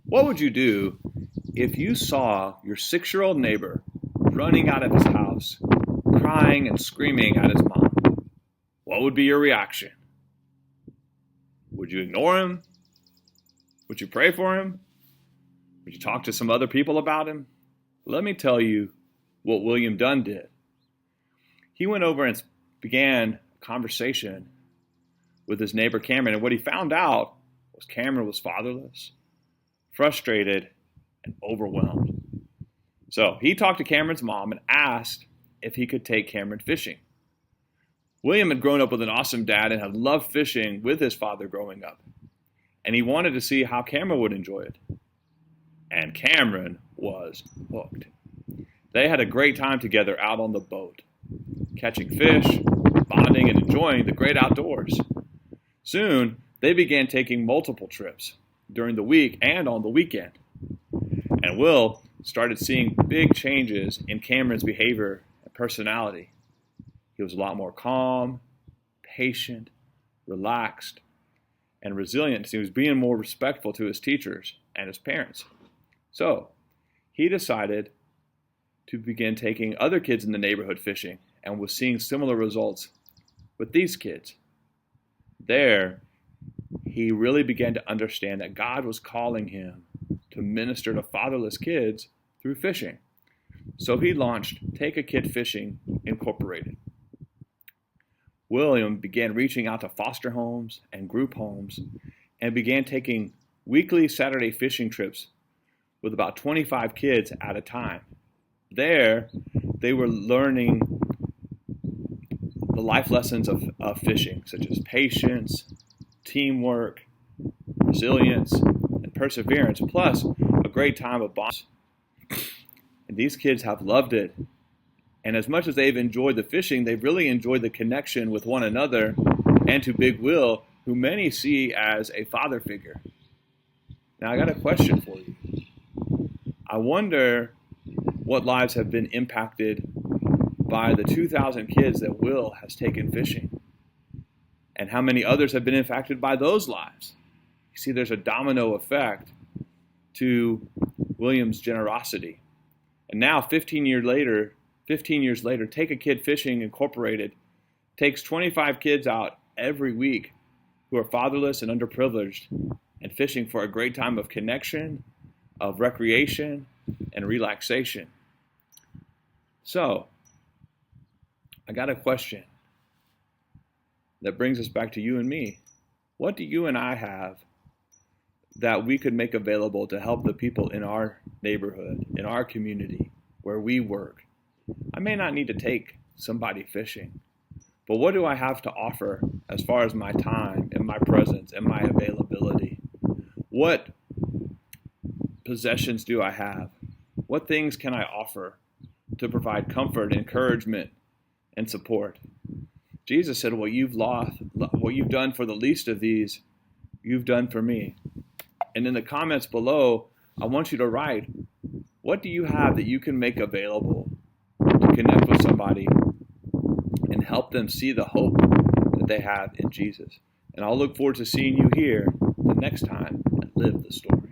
What would you do if you saw your 6-year-old neighbor running out of his house, crying and screaming at his mom? What would be your reaction? Would you ignore him? Would you pray for him? Would you talk to some other people about him? Let me tell you what William Dunn did. He went over and began a conversation with his neighbor Cameron, and what he found out was Cameron was fatherless, frustrated, and overwhelmed. So he talked to Cameron's mom and asked if he could take Cameron fishing. William had grown up with an awesome dad and had loved fishing with his father growing up, and he wanted to see how Cameron would enjoy it. And Cameron was hooked. They had a great time together out on the boat, catching fish, bonding, and enjoying the great outdoors. Soon, they began taking multiple trips during the week and on the weekend. And Will started seeing big changes in Cameron's behavior and personality. He was a lot more calm, patient, relaxed, and resilient. He was being more respectful to his teachers and his parents. So he decided to begin taking other kids in the neighborhood fishing and was seeing similar results with these kids. There, he really began to understand that God was calling him to minister to fatherless kids through fishing. So he launched Take a Kid Fishing Incorporated. William began reaching out to foster homes and group homes and began taking weekly Saturday fishing trips with about 25 kids at a time. There, they were learning the life lessons of fishing, such as patience, teamwork, resilience, and perseverance, plus a great time of bonding. And these kids have loved it. And as much as they've enjoyed the fishing, they've really enjoyed the connection with one another and to Big Will, who many see as a father figure. Now, I got a question for you. I wonder what lives have been impacted by the 2,000 kids that Will has taken fishing, and how many others have been impacted by those lives. You see, there's a domino effect to William's generosity. And now, 15 years later, Take a Kid Fishing Incorporated takes 25 kids out every week who are fatherless and underprivileged and fishing for a great time of connection, of recreation, and relaxation. So, I got a question that brings us back to you and me. What do you and I have that we could make available to help the people in our neighborhood, in our community, where we work? I may not need to take somebody fishing, but what do I have to offer as far as my time and my presence and my availability? What possessions do I have? What things can I offer to provide comfort, encouragement, and support? Jesus said, what you've done for the least of these, you've done for me. And in the comments below, I want you to write, what do you have that you can make available to connect with somebody and help them see the hope that they have in Jesus? And I'll look forward to seeing you here the next time at Live the Story.